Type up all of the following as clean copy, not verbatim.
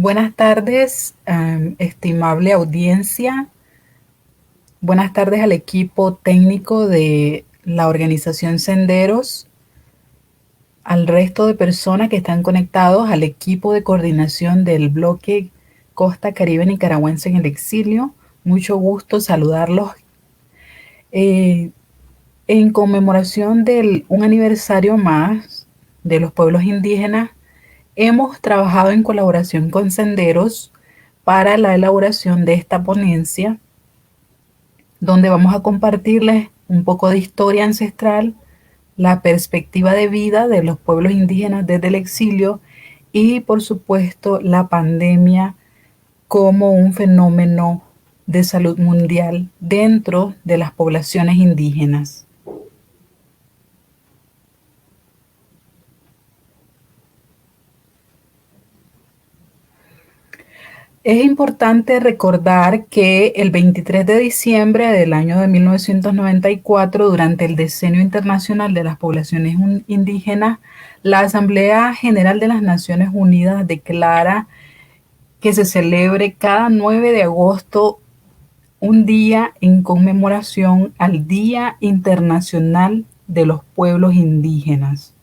Buenas tardes, estimable audiencia. Buenas tardes al equipo técnico de la organización Senderos, al resto de personas que están conectados al equipo de coordinación del bloque Costa Caribe Nicaragüense en el exilio. Mucho gusto saludarlos. Eh, en conmemoración de un aniversario más de los pueblos indígenas, hemos trabajado en colaboración con Senderos para la elaboración de esta ponencia, donde vamos a compartirles un poco de historia ancestral, la perspectiva de vida de los pueblos indígenas desde el exilio y, por supuesto, la pandemia como un fenómeno de salud mundial dentro de las poblaciones indígenas. Es importante recordar que el 23 de diciembre del año de 1994, durante el Decenio Internacional de las Poblaciones Indígenas, la Asamblea General de las Naciones Unidas declara que se celebre cada 9 de agosto un día en conmemoración al Día Internacional de los Pueblos Indígenas.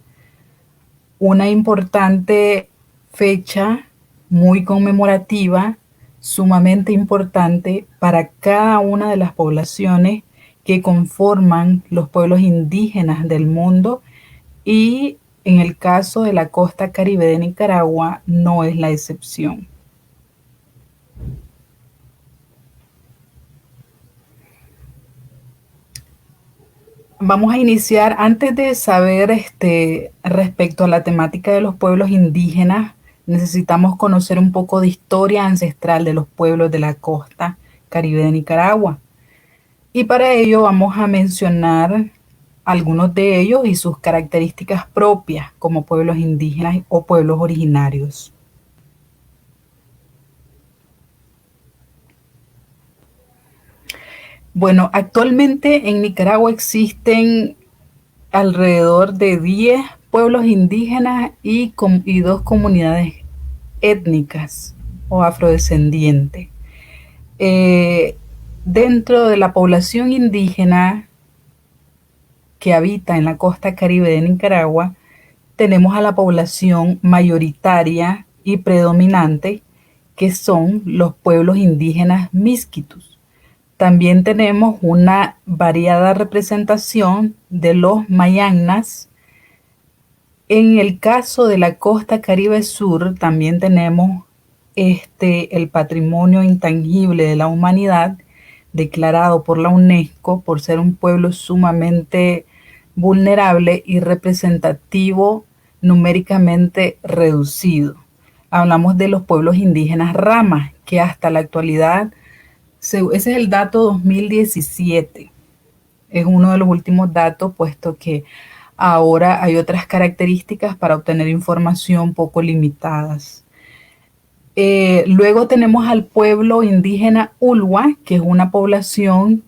Una importante fecha muy conmemorativa, sumamente importante para cada una de las poblaciones que conforman los pueblos indígenas del mundo, y en el caso de la costa caribe de Nicaragua no es la excepción. Vamos a iniciar antes de saber respecto a la temática de los pueblos indígenas. Necesitamos conocer un poco de historia ancestral de los pueblos de la costa caribe de Nicaragua. Y para ello vamos a mencionar algunos de ellos y sus características propias como pueblos indígenas o pueblos originarios. Bueno, actualmente en Nicaragua existen alrededor de 10 pueblos indígenas y dos comunidades étnicas o afrodescendientes. Eh, Dentro de la población indígena que habita en la costa caribe de Nicaragua, tenemos a la población mayoritaria y predominante, que son los pueblos indígenas misquitus. También tenemos una variada representación de los mayangnas. En el caso de la costa Caribe Sur, también tenemos el patrimonio intangible de la humanidad, declarado por la UNESCO por ser un pueblo sumamente vulnerable y representativo, numéricamente reducido. Hablamos de los pueblos indígenas Ramas, que hasta la actualidad, ese es el dato 2017, es uno de los últimos datos, puesto que ahora hay otras características para obtener información poco limitadas. Luego tenemos al pueblo indígena Ulua, que es una población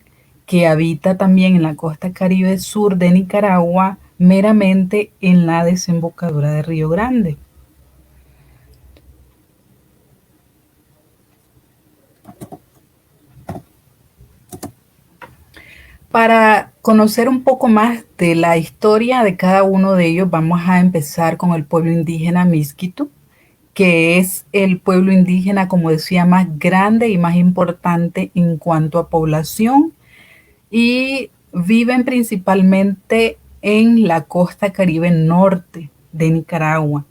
que habita también en la costa caribe sur de Nicaragua, meramente en la desembocadura de Río Grande. Para conocer un poco más de la historia de cada uno de ellos, vamos a empezar con el pueblo indígena Miskitu, que es el pueblo indígena, como decía, más grande y más importante en cuanto a población, y viven principalmente en la costa caribe norte de Nicaragua,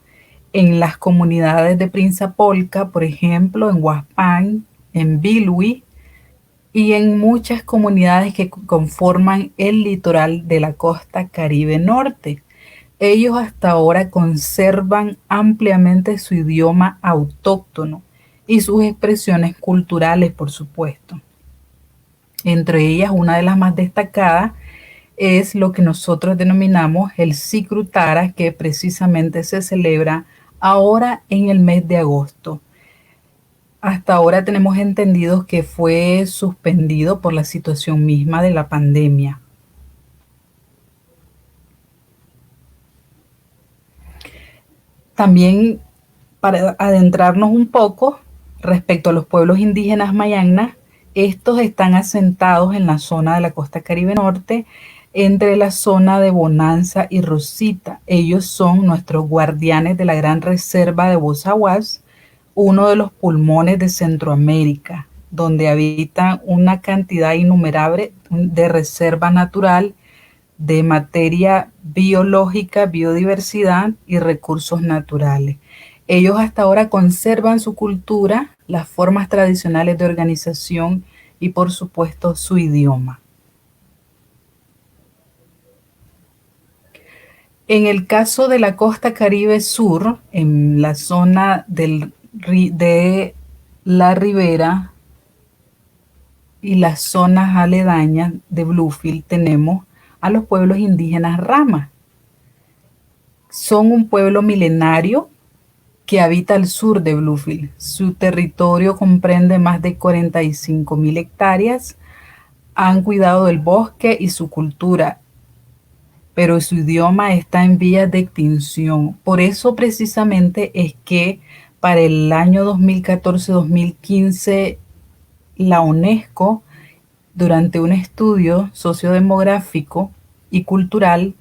en las comunidades de Prinzapolca, por ejemplo, en Huaspán, en Bilwi y en muchas comunidades que conforman el litoral de la costa caribe norte. Ellos hasta ahora conservan ampliamente su idioma autóctono y sus expresiones culturales, por supuesto. Entre ellas, una de las más destacadas es lo que nosotros denominamos el Sicrutara, que precisamente se celebra ahora en el mes de agosto. Hasta ahora tenemos entendido que fue suspendido por la situación misma de la pandemia. También Para adentrarnos un poco respecto a los pueblos indígenas mayanas, estos están asentados en la zona de la costa Caribe Norte, entre la zona de Bonanza y Rosita. Ellos son nuestros guardianes de la gran reserva de Bozaguas, uno de los pulmones de Centroamérica, donde habitan una cantidad innumerable de reserva natural de materia biológica, biodiversidad y recursos naturales. Ellos hasta ahora conservan su cultura, las formas tradicionales de organización y por supuesto su idioma. En el caso de la costa Caribe Sur, en la zona de la ribera y las zonas aledañas de Bluefield, tenemos a los pueblos indígenas Rama. Son un pueblo milenario que habita al sur de Bluefield. Su territorio comprende más de 45.000 hectáreas. Han cuidado del bosque y su cultura, pero su idioma está en vías de extinción. Por eso precisamente es que para el año 2014-2015 la UNESCO, durante un estudio sociodemográfico y cultural,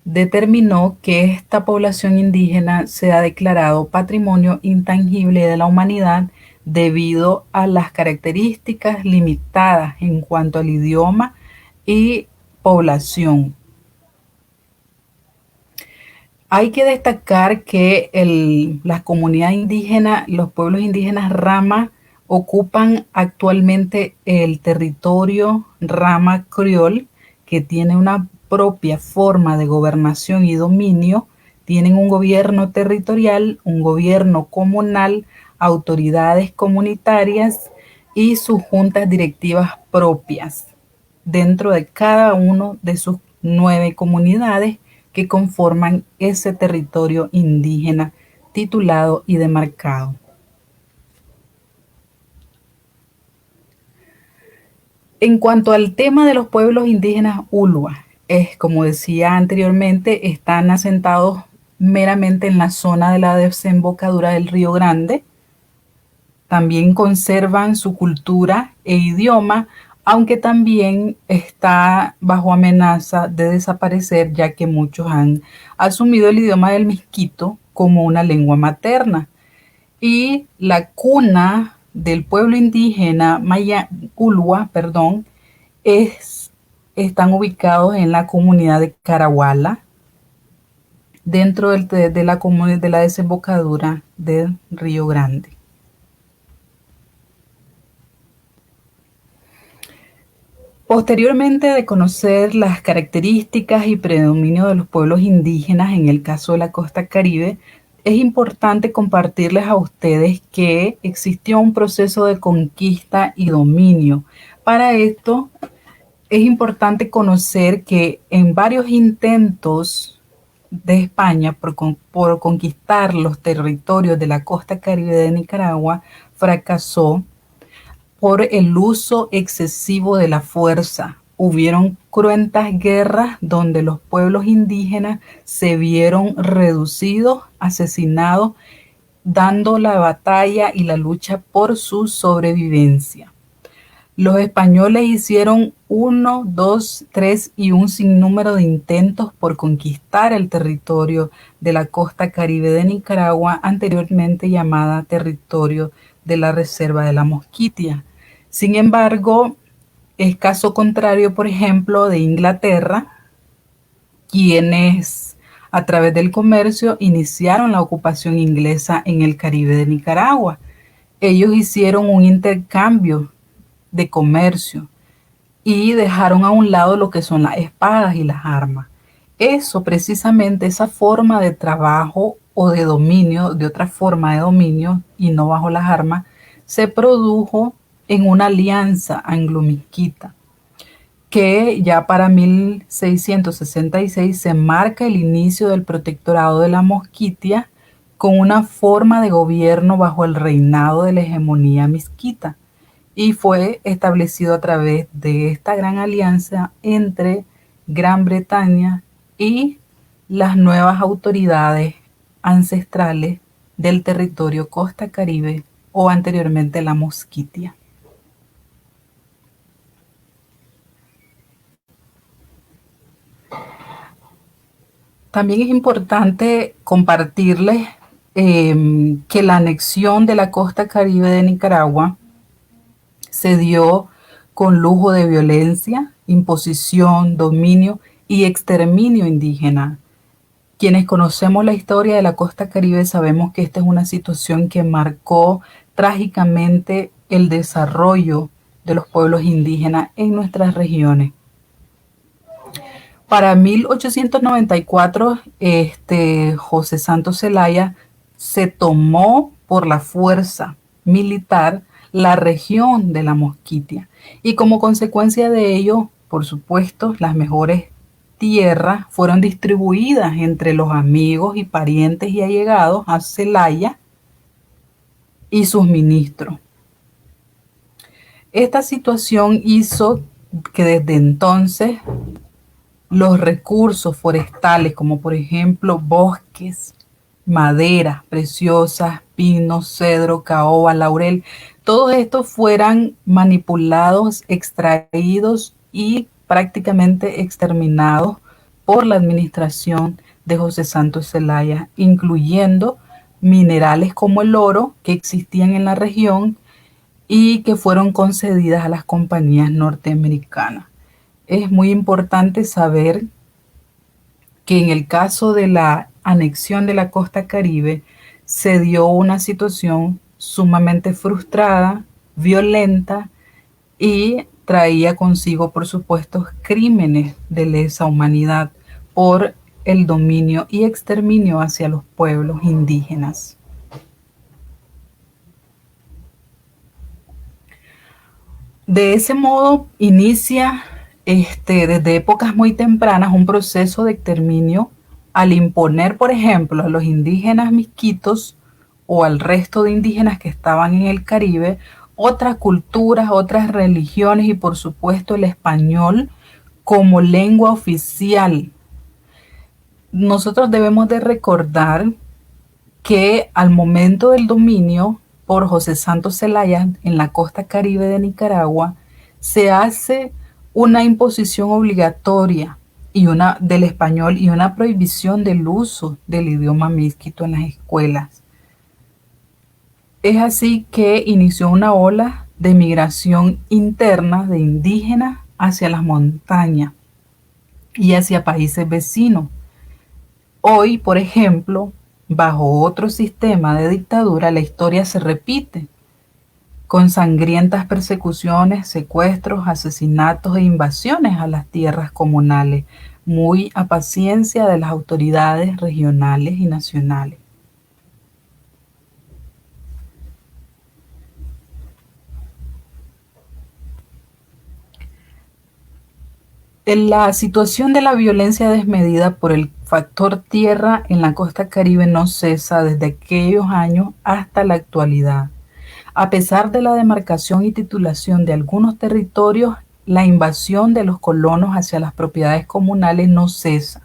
determinó que esta población indígena se ha declarado patrimonio intangible de la humanidad debido a las características limitadas en cuanto al idioma y población. Hay que destacar que las comunidades indígenas, los pueblos indígenas Rama, ocupan actualmente el territorio Rama Criol, que tiene una propia forma de gobernación y dominio. Tienen un gobierno territorial, un gobierno comunal, autoridades comunitarias y sus juntas directivas propias dentro de cada uno de sus 9 comunidades que conforman ese territorio indígena titulado y demarcado. En cuanto al tema de los pueblos indígenas Ulua, como decía anteriormente, están asentados meramente en la zona de la desembocadura del Río Grande. También conservan su cultura e idioma, aunque también está bajo amenaza de desaparecer, ya que muchos han asumido el idioma del misquito como una lengua materna. Y la cuna del pueblo indígena Ulua, están ubicados en la comunidad de Caraguala, dentro de la comunidad de la desembocadura del Río Grande. Posteriormente de conocer las características y predominio de los pueblos indígenas en el caso de la costa Caribe, es importante compartirles a ustedes que existió un proceso de conquista y dominio. Para esto es importante conocer que en varios intentos de España por conquistar los territorios de la costa Caribe de Nicaragua, fracasó por el uso excesivo de la fuerza. Hubieron cruentas guerras donde los pueblos indígenas se vieron reducidos, asesinados, dando la batalla y la lucha por su sobrevivencia. Los españoles hicieron 1, 2, 3 y un sinnúmero de intentos por conquistar el territorio de la costa Caribe de Nicaragua, anteriormente llamada territorio de la Reserva de la Mosquitia. Sin embargo, es caso contrario, por ejemplo, de Inglaterra, quienes a través del comercio iniciaron la ocupación inglesa en el Caribe de Nicaragua. Ellos hicieron un intercambio de comercio y dejaron a un lado lo que son las espadas y las armas. Eso precisamente, esa forma de trabajo o de dominio, de otra forma de dominio y no bajo las armas, se produjo en una alianza anglo-misquita, que ya para 1666 se marca el inicio del protectorado de la Mosquitia con una forma de gobierno bajo el reinado de la hegemonía misquita, y fue establecido a través de esta gran alianza entre Gran Bretaña y las nuevas autoridades ancestrales del territorio Costa Caribe o anteriormente la Mosquitia. También es importante compartirles que la anexión de la costa caribe de Nicaragua se dio con lujo de violencia, imposición, dominio y exterminio indígena. Quienes conocemos la historia de la costa caribe sabemos que esta es una situación que marcó trágicamente el desarrollo de los pueblos indígenas en nuestras regiones. Para 1894, José Santos Zelaya se tomó por la fuerza militar la región de la Mosquitia y como consecuencia de ello, por supuesto, las mejores tierras fueron distribuidas entre los amigos y parientes y allegados a Zelaya y sus ministros. Esta situación hizo que desde entonces los recursos forestales, como por ejemplo bosques, maderas preciosas, pinos, cedro, caoba, laurel, todos estos fueran manipulados, extraídos y prácticamente exterminados por la administración de José Santos Zelaya, incluyendo minerales como el oro que existían en la región y que fueron concedidas a las compañías norteamericanas. Es muy importante saber que en el caso de la anexión de la costa caribe se dio una situación sumamente frustrada, violenta y traía consigo, por supuesto, crímenes de lesa humanidad por el dominio y exterminio hacia los pueblos indígenas. De ese modo inicia desde épocas muy tempranas un proceso de exterminio al imponer, por ejemplo, a los indígenas misquitos o al resto de indígenas que estaban en el Caribe otras culturas, otras religiones y por supuesto el español como lengua oficial. Nosotros debemos de recordar que al momento del dominio por José Santos Zelaya en la costa caribe de Nicaragua, se hace una imposición obligatoria del español y una prohibición del uso del idioma misquito en las escuelas. Es así que inició una ola de migración interna de indígenas hacia las montañas y hacia países vecinos. Hoy, por ejemplo, bajo otro sistema de dictadura, la historia se repite, con sangrientas persecuciones, secuestros, asesinatos e invasiones a las tierras comunales, muy a paciencia de las autoridades regionales y nacionales. La situación de la violencia desmedida por el factor tierra en la costa caribe no cesa desde aquellos años hasta la actualidad. A pesar de la demarcación y titulación de algunos territorios, la invasión de los colonos hacia las propiedades comunales no cesa.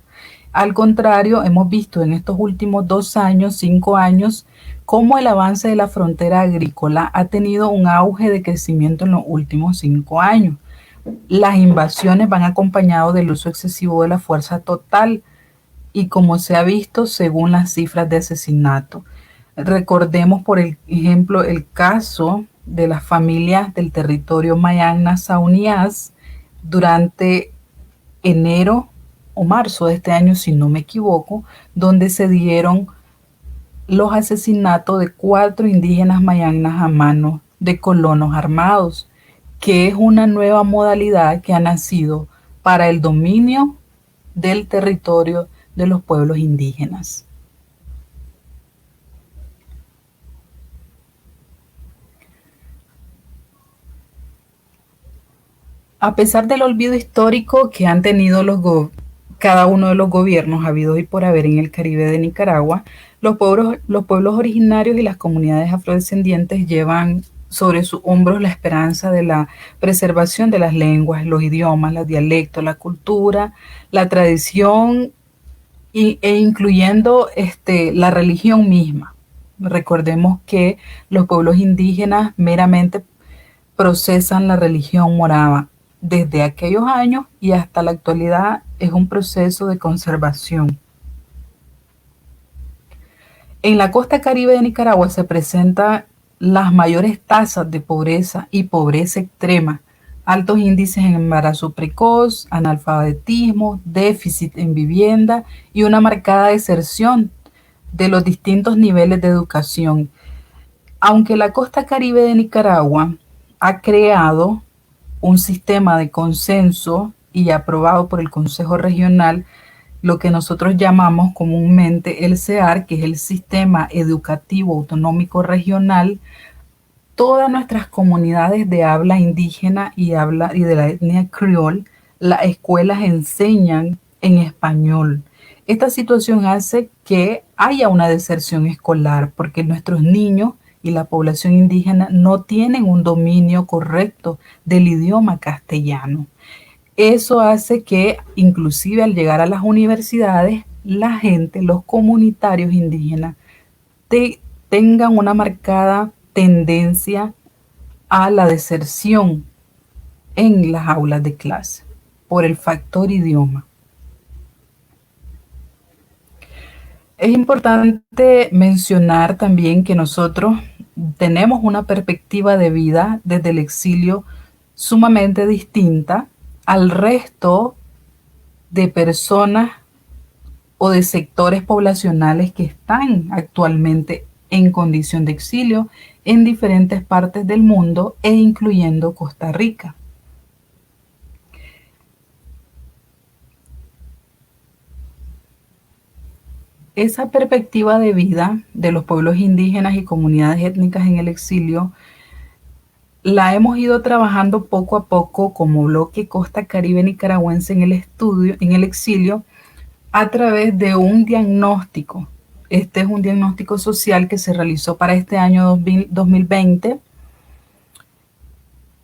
Al contrario, hemos visto en estos últimos 2 años, 5 años, cómo el avance de la frontera agrícola ha tenido un auge de crecimiento en los últimos 5 años. Las invasiones van acompañadas del uso excesivo de la fuerza total y como se ha visto según las cifras de asesinato. Recordemos, por ejemplo, el caso de las familias del territorio Mayagna-Saunias durante enero o marzo de este año, si no me equivoco, donde se dieron los asesinatos de 4 indígenas mayagnas a manos de colonos armados, que es una nueva modalidad que ha nacido para el dominio del territorio de los pueblos indígenas. A pesar del olvido histórico que han tenido cada uno de los gobiernos habidos y por haber en el Caribe de Nicaragua, los pueblos originarios y las comunidades afrodescendientes llevan sobre sus hombros la esperanza de la preservación de las lenguas, los idiomas, los dialectos, la cultura, la tradición e incluyendo la religión misma. Recordemos que los pueblos indígenas meramente procesan la religión morava. Desde aquellos años y hasta la actualidad es un proceso de conservación. En la costa caribe de Nicaragua se presentan las mayores tasas de pobreza y pobreza extrema, altos índices en embarazo precoz, analfabetismo, déficit en vivienda y una marcada deserción de los distintos niveles de educación. Aunque la costa caribe de Nicaragua ha creado un sistema de consenso y aprobado por el Consejo Regional, lo que nosotros llamamos comúnmente el CEAR, que es el Sistema Educativo Autonómico Regional, todas nuestras comunidades de habla indígena y de la etnia criol, las escuelas enseñan en español. Esta situación hace que haya una deserción escolar porque nuestros niños y la población indígena no tienen un dominio correcto del idioma castellano. Eso hace que inclusive al llegar a las universidades, la gente, los comunitarios indígenas, tengan una marcada tendencia a la deserción en las aulas de clase por el factor idioma. Es importante mencionar también que nosotros tenemos una perspectiva de vida desde el exilio sumamente distinta al resto de personas o de sectores poblacionales que están actualmente en condición de exilio en diferentes partes del mundo e incluyendo Costa Rica. Esa perspectiva de vida de los pueblos indígenas y comunidades étnicas en el exilio la hemos ido trabajando poco a poco como bloque Costa Caribe Nicaragüense en el exilio, a través de un diagnóstico. Este es un diagnóstico social que se realizó para este año 2020,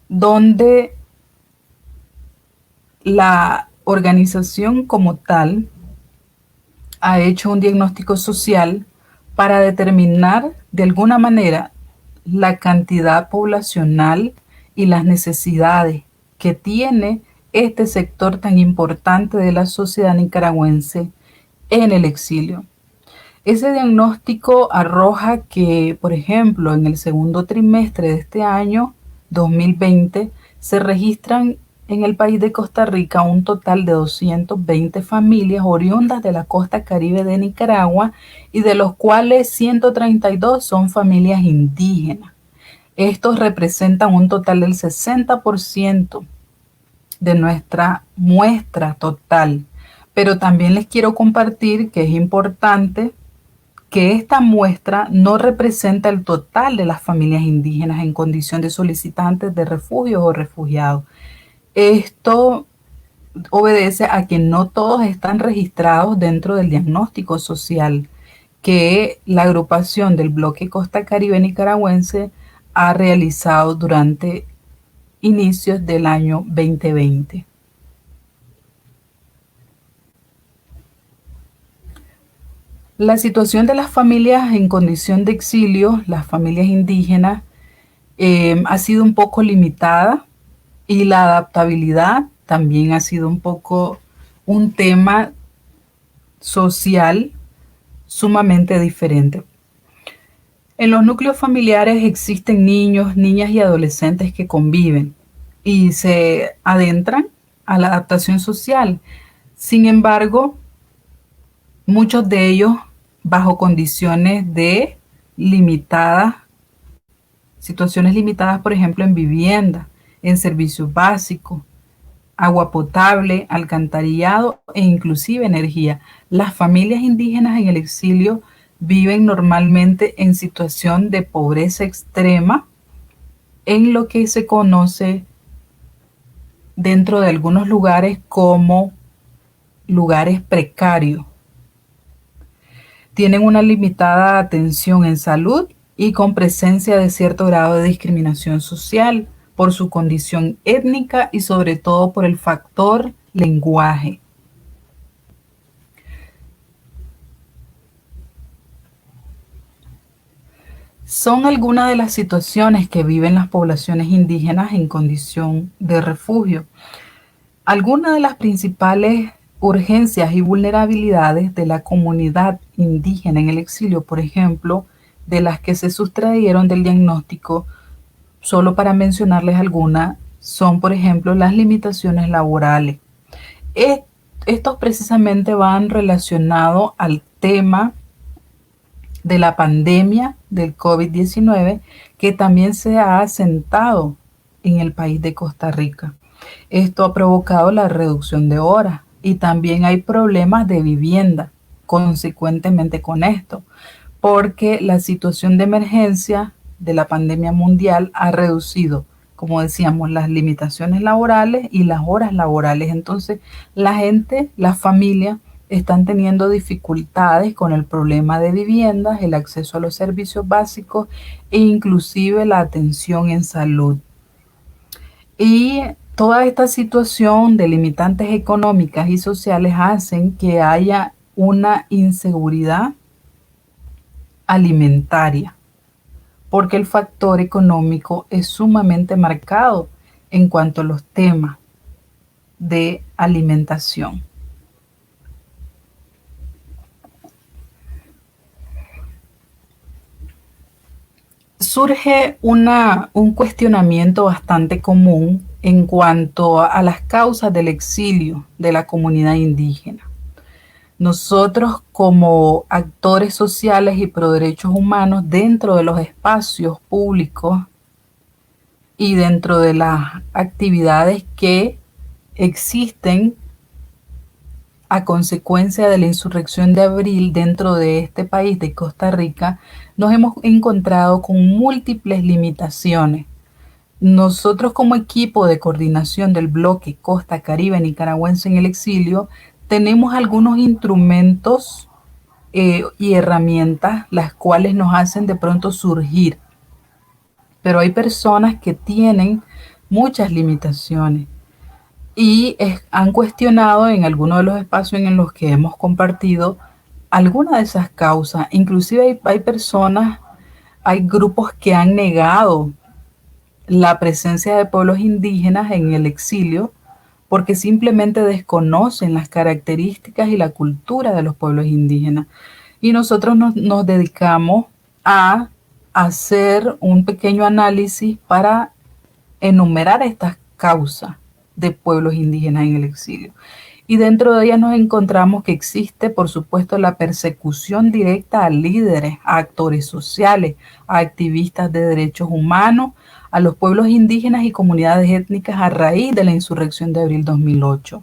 donde la organización como tal ha hecho un diagnóstico social para determinar de alguna manera la cantidad poblacional y las necesidades que tiene este sector tan importante de la sociedad nicaragüense en el exilio. Ese diagnóstico arroja que, por ejemplo, en el segundo trimestre de este año 2020 se registran en el país de Costa Rica un total de 220 familias oriundas de la costa caribe de Nicaragua y de los cuales 132 son familias indígenas. Estos representan un total del 60% de nuestra muestra total. Pero también les quiero compartir que es importante que esta muestra no representa el total de las familias indígenas en condición de solicitantes de refugio o refugiados. Esto obedece a que no todos están registrados dentro del diagnóstico social que la agrupación del bloque Costa Caribe Nicaragüense ha realizado durante inicios del año 2020. La situación de las familias en condición de exilio, las familias indígenas, ha sido un poco limitada y la adaptabilidad también ha sido un poco un tema social sumamente diferente. En los núcleos familiares existen niños, niñas y adolescentes que conviven y se adentran a la adaptación social. Sin embargo, muchos de ellos bajo condiciones de limitadas, situaciones limitadas, por ejemplo, en vivienda, en servicios básicos, agua potable, alcantarillado e inclusive energía. Las familias indígenas en el exilio viven normalmente en situación de pobreza extrema en lo que se conoce dentro de algunos lugares como lugares precarios. Tienen una limitada atención en salud y con presencia de cierto grado de discriminación social por su condición étnica y sobre todo por el factor lenguaje. Son algunas de las situaciones que viven las poblaciones indígenas en condición de refugio. Algunas de las principales urgencias y vulnerabilidades de la comunidad indígena en el exilio, por ejemplo, de las que se sustrayeron del diagnóstico, solo para mencionarles algunas, son, por ejemplo, las limitaciones laborales. Estos precisamente van relacionados al tema de la pandemia del COVID-19, que también se ha asentado en el país de Costa Rica. Esto ha provocado la reducción de horas y también hay problemas de vivienda consecuentemente con esto, porque la situación de emergencia de la pandemia mundial ha reducido, como decíamos, las limitaciones laborales y las horas laborales. Entonces, la gente, las familias, están teniendo dificultades con el problema de viviendas, el acceso a los servicios básicos e inclusive la atención en salud. Y toda esta situación de limitantes económicas y sociales hacen que haya una inseguridad alimentaria, porque el factor económico es sumamente marcado en cuanto a los temas de alimentación. Surge un cuestionamiento bastante común en cuanto a las causas del exilio de la comunidad indígena. Nosotros como actores sociales y pro derechos humanos dentro de los espacios públicos y dentro de las actividades que existen a consecuencia de la insurrección de abril dentro de este país de Costa Rica, nos hemos encontrado con múltiples limitaciones. Nosotros como equipo de coordinación del bloque Costa Caribe Nicaragüense en el exilio, tenemos algunos instrumentos y herramientas las cuales nos hacen de pronto surgir. Pero hay personas que tienen muchas limitaciones y han cuestionado en algunos de los espacios en los que hemos compartido algunas de esas causas. Inclusive hay personas, hay grupos que han negado la presencia de pueblos indígenas en el exilio porque simplemente desconocen las características y la cultura de los pueblos indígenas. Y nosotros nos dedicamos a hacer un pequeño análisis para enumerar estas causas de pueblos indígenas en el exilio. Y dentro de ellas nos encontramos que existe, por supuesto, la persecución directa a líderes, a actores sociales, a activistas de derechos humanos, a los pueblos indígenas y comunidades étnicas a raíz de la insurrección de abril 2008.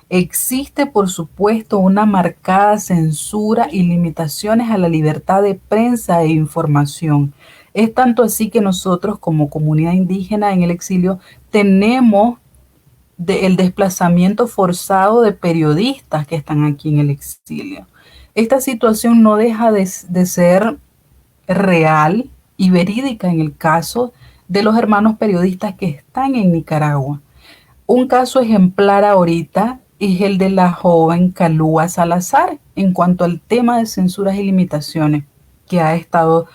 Existe, por supuesto, una marcada censura y limitaciones a la libertad de prensa e información. Es tanto así que nosotros como comunidad indígena en el exilio tenemos el desplazamiento forzado de periodistas que están aquí en el exilio. Esta situación no deja de ser real y verídica en el caso de los hermanos periodistas que están en Nicaragua. Un caso ejemplar ahorita es el de la joven Kalua Salazar en cuanto al tema de censuras y limitaciones que ha estado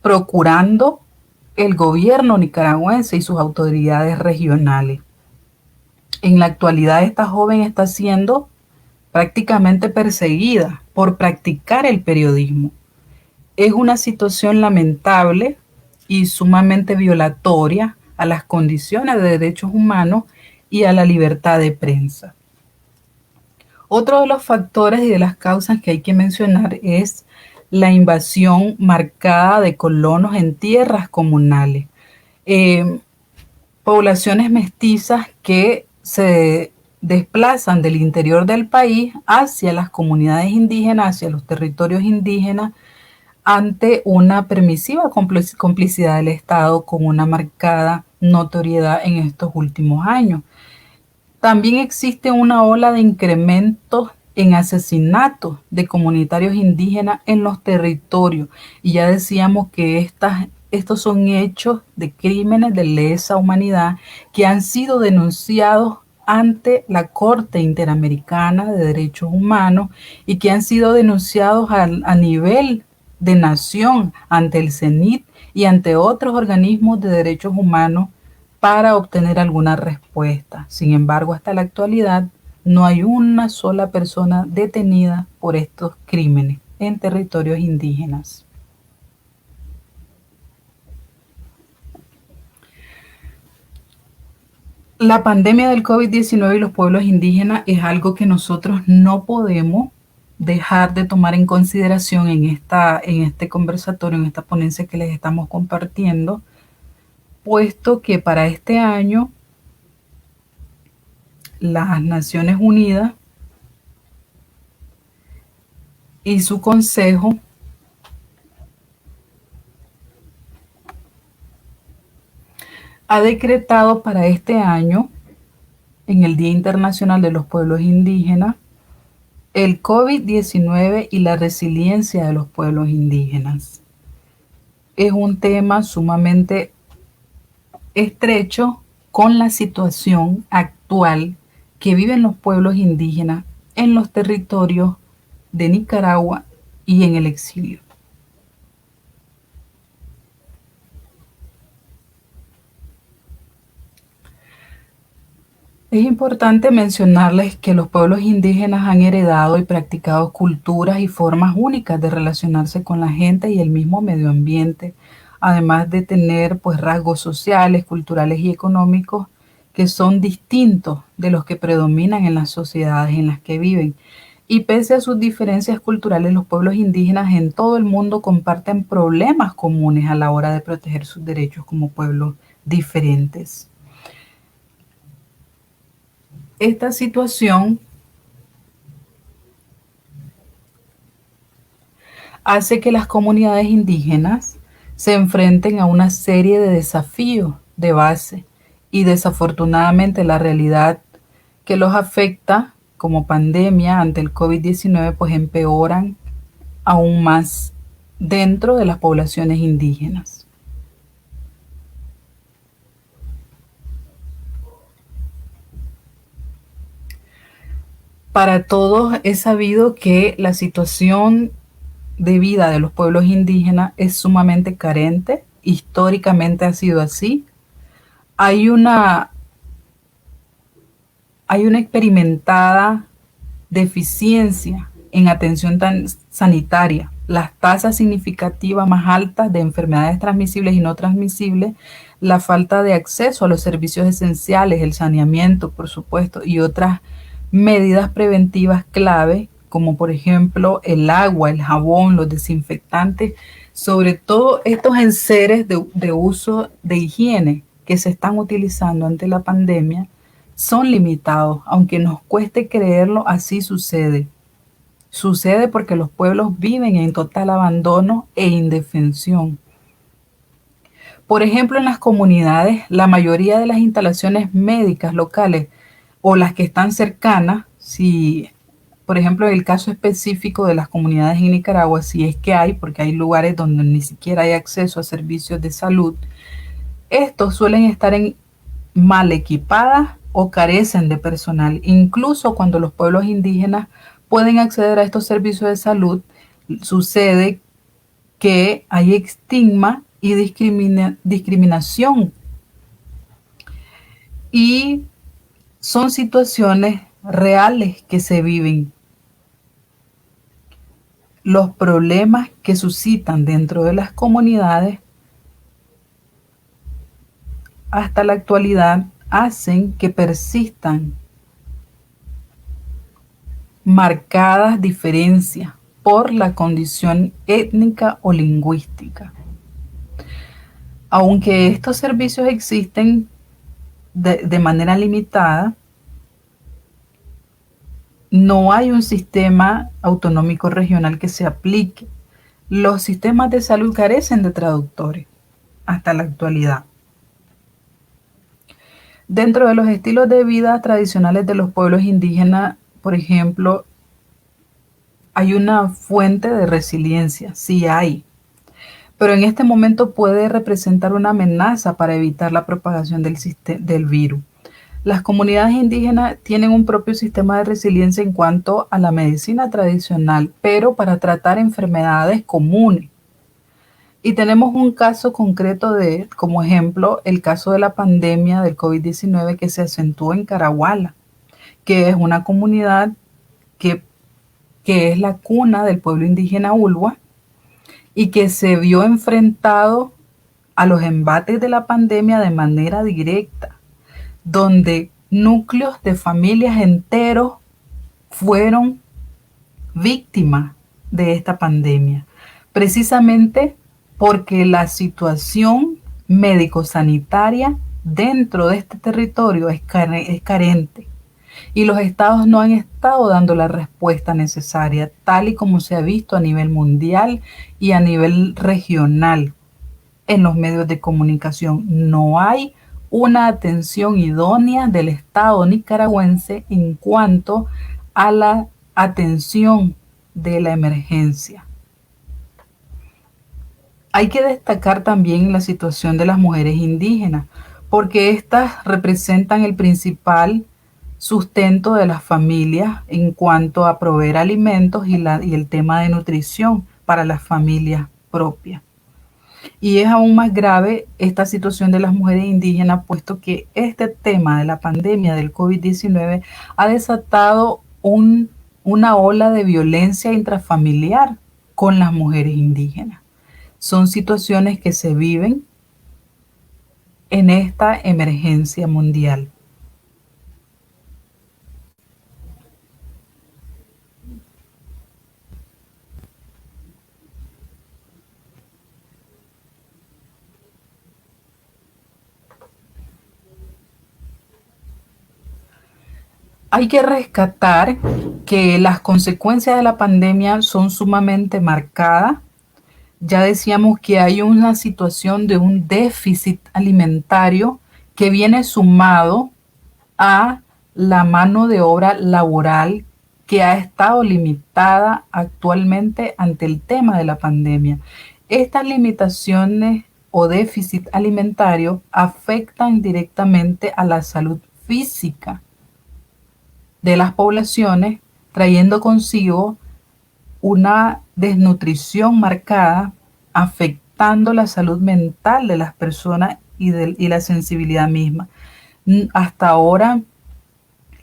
procurando el gobierno nicaragüense y sus autoridades regionales. En la actualidad esta joven está siendo prácticamente perseguida por practicar el periodismo. Es una situación lamentable y sumamente violatoria a las condiciones de derechos humanos y a la libertad de prensa. Otro de los factores y de las causas que hay que mencionar es la invasión marcada de colonos en tierras comunales. Poblaciones mestizas que se desplazan del interior del país hacia las comunidades indígenas, hacia los territorios indígenas, ante una permisiva complicidad del Estado con una marcada notoriedad en estos últimos años. También existe una ola de incrementos en asesinatos de comunitarios indígenas en los territorios. Y ya decíamos que estos son hechos de crímenes de lesa humanidad que han sido denunciados ante la Corte Interamericana de Derechos Humanos y que han sido denunciados a nivel de nación ante el CENIT y ante otros organismos de derechos humanos para obtener alguna respuesta. Sin embargo, hasta la actualidad no hay una sola persona detenida por estos crímenes en territorios indígenas. La pandemia del COVID-19 y los pueblos indígenas es algo que nosotros no podemos dejar de tomar en consideración en este conversatorio, en esta ponencia que les estamos compartiendo, puesto que para este año las Naciones Unidas y su Consejo ha decretado para este año, en el Día Internacional de los Pueblos Indígenas, el COVID-19 y la resiliencia de los pueblos indígenas. Es un tema sumamente estrecho con la situación actual que viven los pueblos indígenas en los territorios de Nicaragua y en el exilio. Es importante mencionarles que los pueblos indígenas han heredado y practicado culturas y formas únicas de relacionarse con la gente y el mismo medio ambiente, además de tener pues rasgos sociales, culturales y económicos que son distintos de los que predominan en las sociedades en las que viven. Y pese a sus diferencias culturales, los pueblos indígenas en todo el mundo comparten problemas comunes a la hora de proteger sus derechos como pueblos diferentes. Esta situación hace que las comunidades indígenas se enfrenten a una serie de desafíos de base y desafortunadamente la realidad que los afecta como pandemia ante el COVID-19 pues empeoran aún más dentro de las poblaciones indígenas. Para todos es sabido que la situación de vida de los pueblos indígenas es sumamente carente, históricamente ha sido así. Hay una experimentada deficiencia en atención sanitaria. Las tasas significativas más altas de enfermedades transmisibles y no transmisibles, la falta de acceso a los servicios esenciales, el saneamiento, por supuesto, y otras medidas preventivas clave, como por ejemplo el agua, el jabón, los desinfectantes, sobre todo estos enseres de uso de higiene que se están utilizando ante la pandemia, son limitados, aunque nos cueste creerlo, así sucede. Sucede porque los pueblos viven en total abandono e indefensión. Por ejemplo, en las comunidades, la mayoría de las instalaciones médicas locales o las que están cercanas, si, por ejemplo, en el caso específico de las comunidades en Nicaragua, si es que hay, porque hay lugares donde ni siquiera hay acceso a servicios de salud, estos suelen estar mal equipadas o carecen de personal. Incluso cuando los pueblos indígenas pueden acceder a estos servicios de salud, sucede que hay estigma y discriminación. Y son situaciones reales que se viven. Los problemas que suscitan dentro de las comunidades hasta la actualidad hacen que persistan marcadas diferencias por la condición étnica o lingüística. Aunque estos servicios existen de manera limitada, no hay un sistema autonómico regional que se aplique. Los sistemas de salud carecen de traductores hasta la actualidad. Dentro de los estilos de vida tradicionales de los pueblos indígenas, por ejemplo, hay una fuente de resiliencia, sí hay, pero en este momento puede representar una amenaza para evitar la propagación del virus. Las comunidades indígenas tienen un propio sistema de resiliencia en cuanto a la medicina tradicional, pero para tratar enfermedades comunes. Y tenemos un caso concreto como ejemplo, el caso de la pandemia del COVID-19 que se acentuó en Caraguala, que es una comunidad que, que es la cuna del pueblo indígena Ulua y que se vio enfrentado a los embates de la pandemia de manera directa, donde núcleos de familias enteros fueron víctimas de esta pandemia, precisamente porque la situación médico-sanitaria dentro de este territorio es carente y los estados no han estado dando la respuesta necesaria, tal y como se ha visto a nivel mundial y a nivel regional en los medios de comunicación. No hay una atención idónea del Estado nicaragüense en cuanto a la atención de la emergencia. Hay que destacar también la situación de las mujeres indígenas, porque éstas representan el principal sustento de las familias en cuanto a proveer alimentos y el tema de nutrición para las familias propias. Y es aún más grave esta situación de las mujeres indígenas, puesto que este tema de la pandemia del COVID-19 ha desatado una ola de violencia intrafamiliar con las mujeres indígenas. Son situaciones que se viven en esta emergencia mundial. Hay que rescatar que las consecuencias de la pandemia son sumamente marcadas. Ya decíamos que hay una situación de un déficit alimentario que viene sumado a la mano de obra laboral que ha estado limitada actualmente ante el tema de la pandemia. Estas limitaciones o déficit alimentario afectan directamente a la salud física de las poblaciones, trayendo consigo una desnutrición marcada, afectando la salud mental de las personas y la sensibilidad misma. Hasta ahora,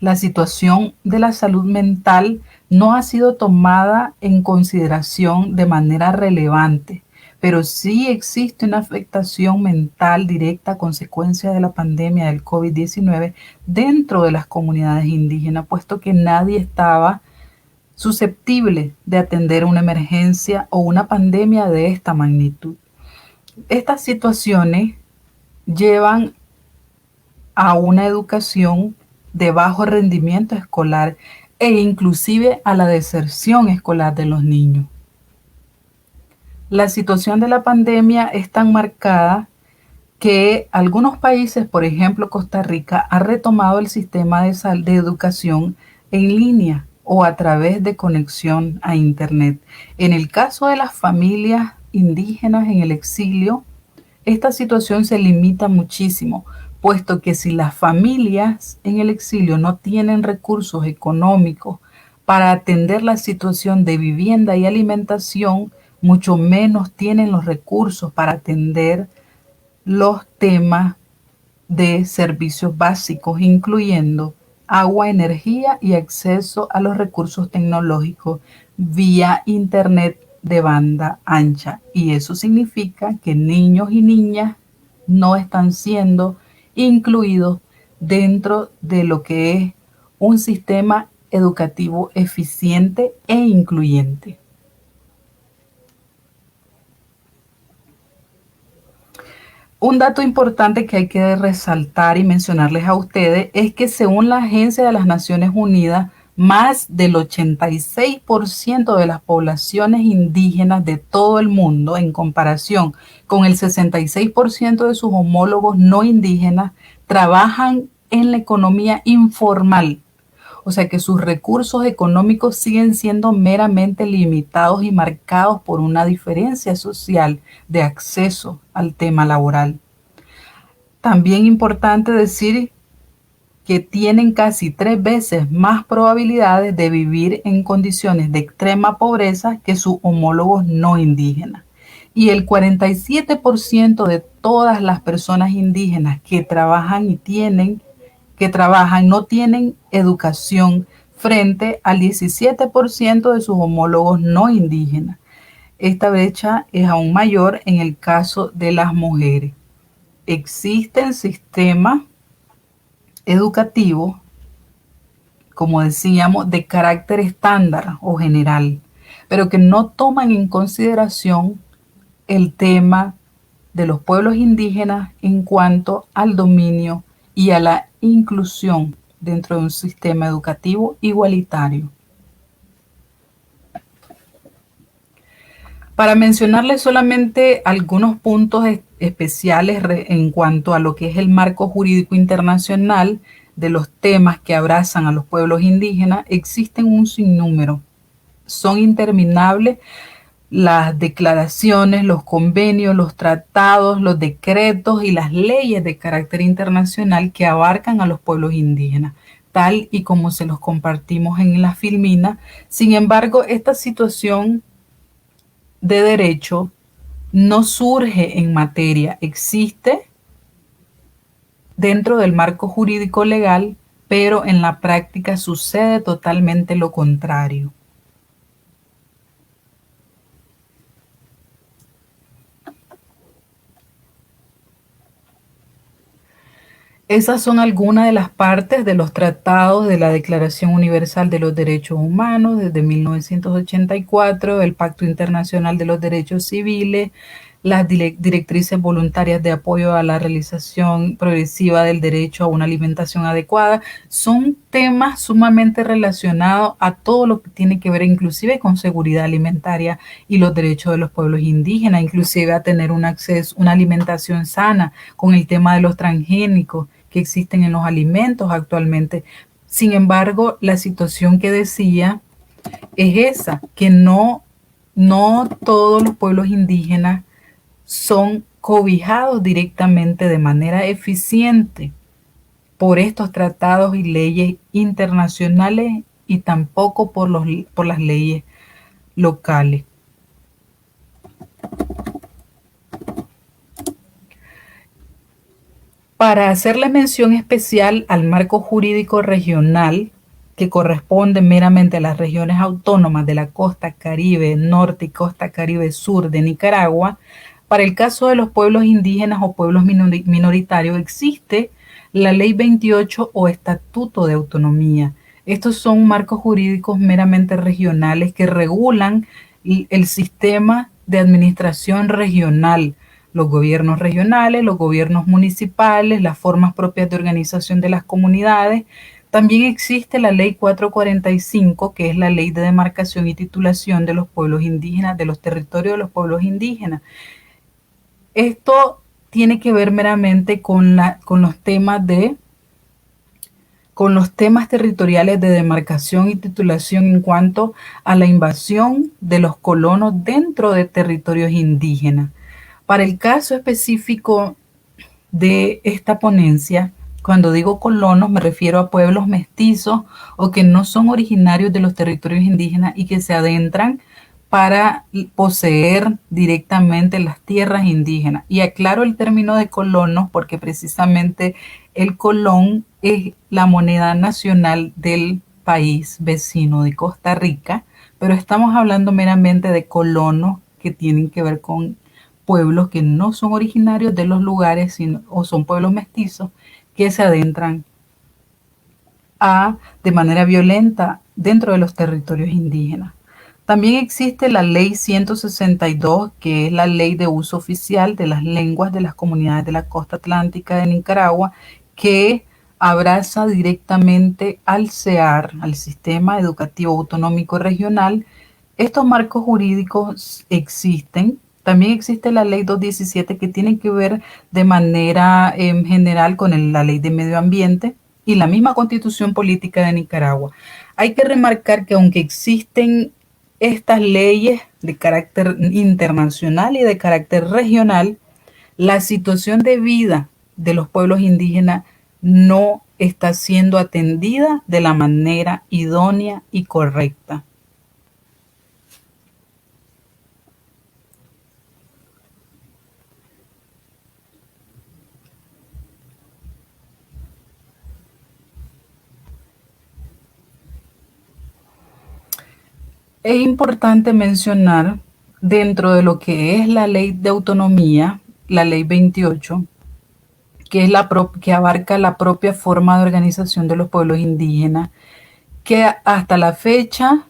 la situación de la salud mental no ha sido tomada en consideración de manera relevante, pero sí existe una afectación mental directa a consecuencia de la pandemia del COVID-19 dentro de las comunidades indígenas, puesto que nadie estaba susceptible de atender una emergencia o una pandemia de esta magnitud. Estas situaciones llevan a una educación de bajo rendimiento escolar e inclusive a la deserción escolar de los niños. La situación de la pandemia es tan marcada que algunos países, por ejemplo Costa Rica, ha retomado el sistema de educación en línea o a través de conexión a Internet. En el caso de las familias indígenas en el exilio, esta situación se limita muchísimo, puesto que si las familias en el exilio no tienen recursos económicos para atender la situación de vivienda y alimentación, mucho menos tienen los recursos para atender los temas de servicios básicos, incluyendo agua, energía y acceso a los recursos tecnológicos vía Internet de banda ancha. Y eso significa que niños y niñas no están siendo incluidos dentro de lo que es un sistema educativo eficiente e incluyente. Un dato importante que hay que resaltar y mencionarles a ustedes es que según la Agencia de las Naciones Unidas, más del 86% de las poblaciones indígenas de todo el mundo, en comparación con el 66% de sus homólogos no indígenas, trabajan en la economía informal. O sea que sus recursos económicos siguen siendo meramente limitados y marcados por una diferencia social de acceso al tema laboral. También importante decir que tienen casi 3 veces más probabilidades de vivir en condiciones de extrema pobreza que sus homólogos no indígenas. Y el 47% de todas las personas indígenas que trabajan no tienen educación frente al 17% de sus homólogos no indígenas. Esta brecha es aún mayor en el caso de las mujeres. Existen sistemas educativos, como decíamos, de carácter estándar o general, pero que no toman en consideración el tema de los pueblos indígenas en cuanto al dominio y a la inclusión dentro de un sistema educativo igualitario. Para mencionarles solamente algunos puntos especiales en cuanto a lo que es el marco jurídico internacional de los temas que abrazan a los pueblos indígenas, existen un sinnúmero. Son interminables las declaraciones, los convenios, los tratados, los decretos y las leyes de carácter internacional que abarcan a los pueblos indígenas, tal y como se los compartimos en la filmina. Sin embargo, esta situación de derecho no surge en materia, existe dentro del marco jurídico legal, pero en la práctica sucede totalmente lo contrario. Esas son algunas de las partes de los tratados de la Declaración Universal de los Derechos Humanos desde 1984, el Pacto Internacional de los Derechos Civiles, las directrices voluntarias de apoyo a la realización progresiva del derecho a una alimentación adecuada. Son temas sumamente relacionados a todo lo que tiene que ver inclusive con seguridad alimentaria y los derechos de los pueblos indígenas, inclusive a tener un acceso, una alimentación sana, con el tema de los transgénicos que existen en los alimentos actualmente. Sin embargo, la situación que decía es esa, que no todos los pueblos indígenas son cobijados directamente de manera eficiente por estos tratados y leyes internacionales y tampoco por las leyes locales. Para hacerle mención especial al marco jurídico regional, que corresponde meramente a las regiones autónomas de la costa Caribe Norte y costa Caribe Sur de Nicaragua, para el caso de los pueblos indígenas o pueblos minoritarios existe la Ley 28 o Estatuto de Autonomía. Estos son marcos jurídicos meramente regionales que regulan el sistema de administración regional, los gobiernos regionales, los gobiernos municipales, las formas propias de organización de las comunidades. También existe la Ley 445, que es la Ley de Demarcación y Titulación de los pueblos indígenas, de los territorios de los pueblos indígenas. Esto tiene que ver meramente con los temas territoriales de demarcación y titulación en cuanto a la invasión de los colonos dentro de territorios indígenas. Para el caso específico de esta ponencia, cuando digo colonos me refiero a pueblos mestizos o que no son originarios de los territorios indígenas y que se adentran para poseer directamente las tierras indígenas. Y aclaro el término de colonos porque precisamente el colón es la moneda nacional del país vecino de Costa Rica, pero estamos hablando meramente de colonos que tienen que ver con pueblos que no son originarios de los lugares o son pueblos mestizos que se adentran de manera violenta dentro de los territorios indígenas. También existe la Ley 162, que es la ley de uso oficial de las lenguas de las comunidades de la costa atlántica de Nicaragua, que abraza directamente al SEAR, al Sistema Educativo Autonómico Regional. Estos marcos jurídicos existen. También existe la Ley 217, que tiene que ver de manera general con la Ley de Medio Ambiente y la misma Constitución Política de Nicaragua. Hay que remarcar que aunque existen estas leyes de carácter internacional y de carácter regional, la situación de vida de los pueblos indígenas no está siendo atendida de la manera idónea y correcta. Es importante mencionar dentro de lo que es la ley de autonomía, la ley 28, que es que abarca la propia forma de organización de los pueblos indígenas, que hasta la fecha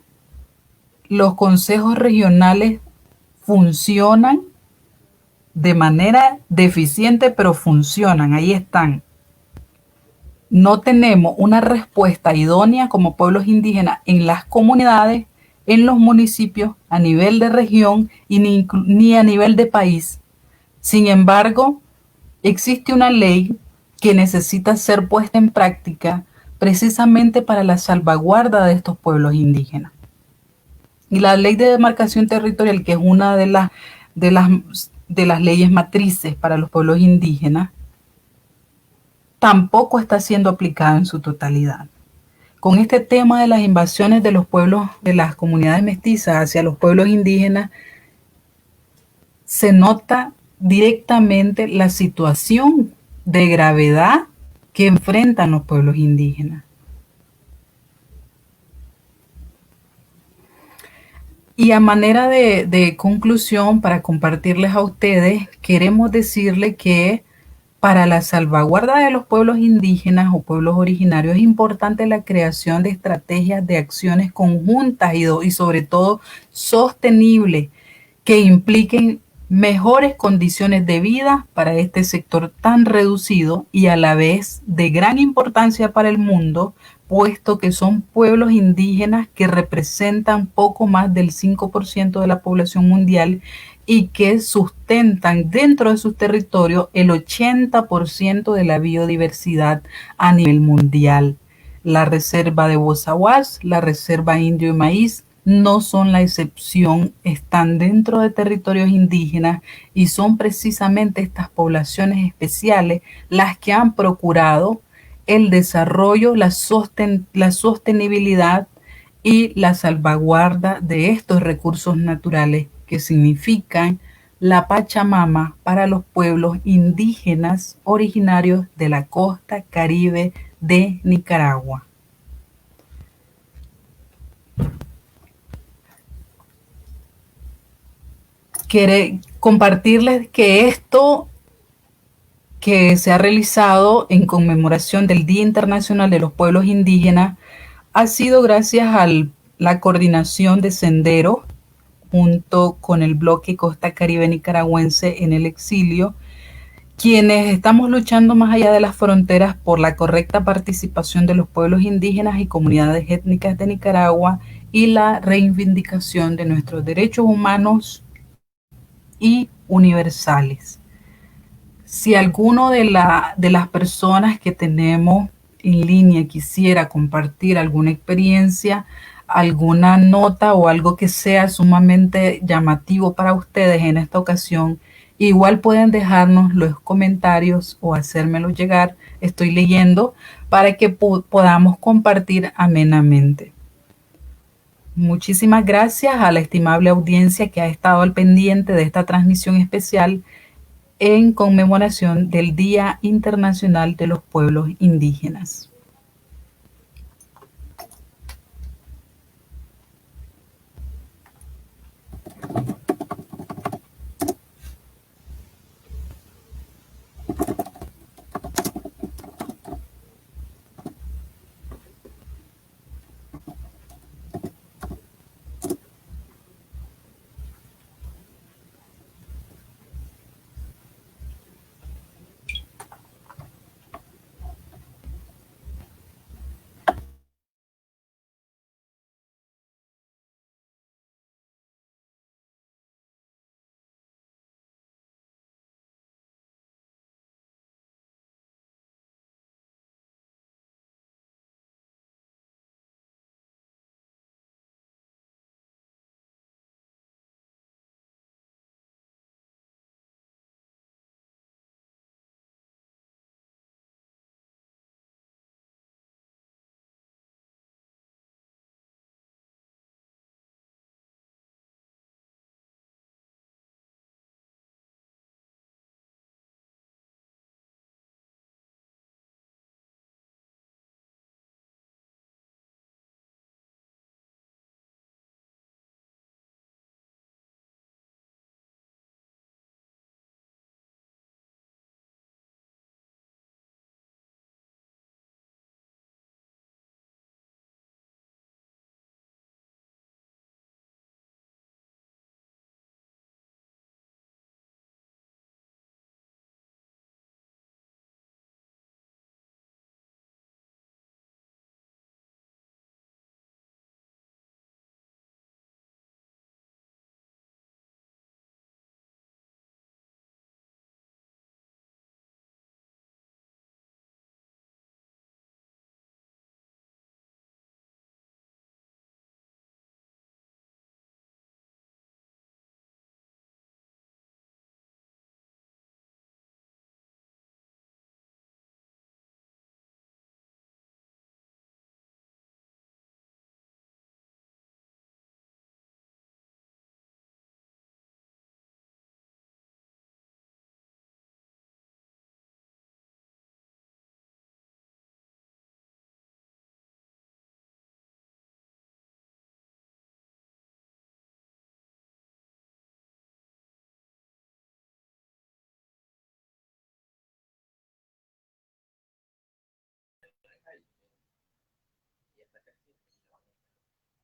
los consejos regionales funcionan de manera deficiente, pero funcionan, ahí están. No tenemos una respuesta idónea como pueblos indígenas en las comunidades, en los municipios, a nivel de región y ni a nivel de país. Sin embargo, existe una ley que necesita ser puesta en práctica precisamente para la salvaguarda de estos pueblos indígenas. Y la ley de demarcación territorial, que es una de las, de las leyes matrices para los pueblos indígenas, tampoco está siendo aplicada en su totalidad. Con este tema de las invasiones de los pueblos, de las comunidades mestizas hacia los pueblos indígenas, se nota directamente la situación de gravedad que enfrentan los pueblos indígenas. Y a manera de conclusión, para compartirles a ustedes, queremos decirles que para la salvaguarda de los pueblos indígenas o pueblos originarios es importante la creación de estrategias de acciones conjuntas y sobre todo sostenibles que impliquen mejores condiciones de vida para este sector tan reducido y a la vez de gran importancia para el mundo, puesto que son pueblos indígenas que representan poco más del 5% de la población mundial y que sustentan dentro de sus territorios el 80% de la biodiversidad a nivel mundial. La reserva de Bozahuas, la reserva Indio y Maíz, no son la excepción, están dentro de territorios indígenas y son precisamente estas poblaciones especiales las que han procurado el desarrollo, la sostenibilidad y la salvaguarda de estos recursos naturales que significan la Pachamama para los pueblos indígenas originarios de la costa caribe de Nicaragua. Quiere compartirles que esto que se ha realizado en conmemoración del Día Internacional de los Pueblos Indígenas ha sido gracias a la coordinación de Sendero junto con el bloque Costa Caribe Nicaragüense en el exilio, quienes estamos luchando más allá de las fronteras por la correcta participación de los pueblos indígenas y comunidades étnicas de Nicaragua y la reivindicación de nuestros derechos humanos y universales. Si alguno de las personas que tenemos en línea quisiera compartir alguna experiencia, alguna nota o algo que sea sumamente llamativo para ustedes en esta ocasión, igual pueden dejarnos los comentarios o hacérmelo llegar. Estoy leyendo para que podamos compartir amenamente. Muchísimas gracias a la estimable audiencia que ha estado al pendiente de esta transmisión especial en conmemoración del Día Internacional de los Pueblos Indígenas.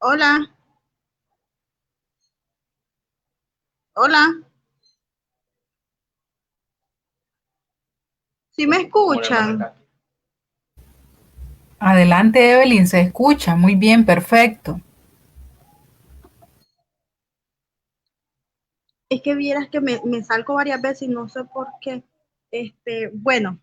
Hola, hola, ¿sí me escuchan? Adelante, Evelyn, se escucha. Muy bien, perfecto. Es que vieras que me salgo varias veces y no sé por qué. Bueno,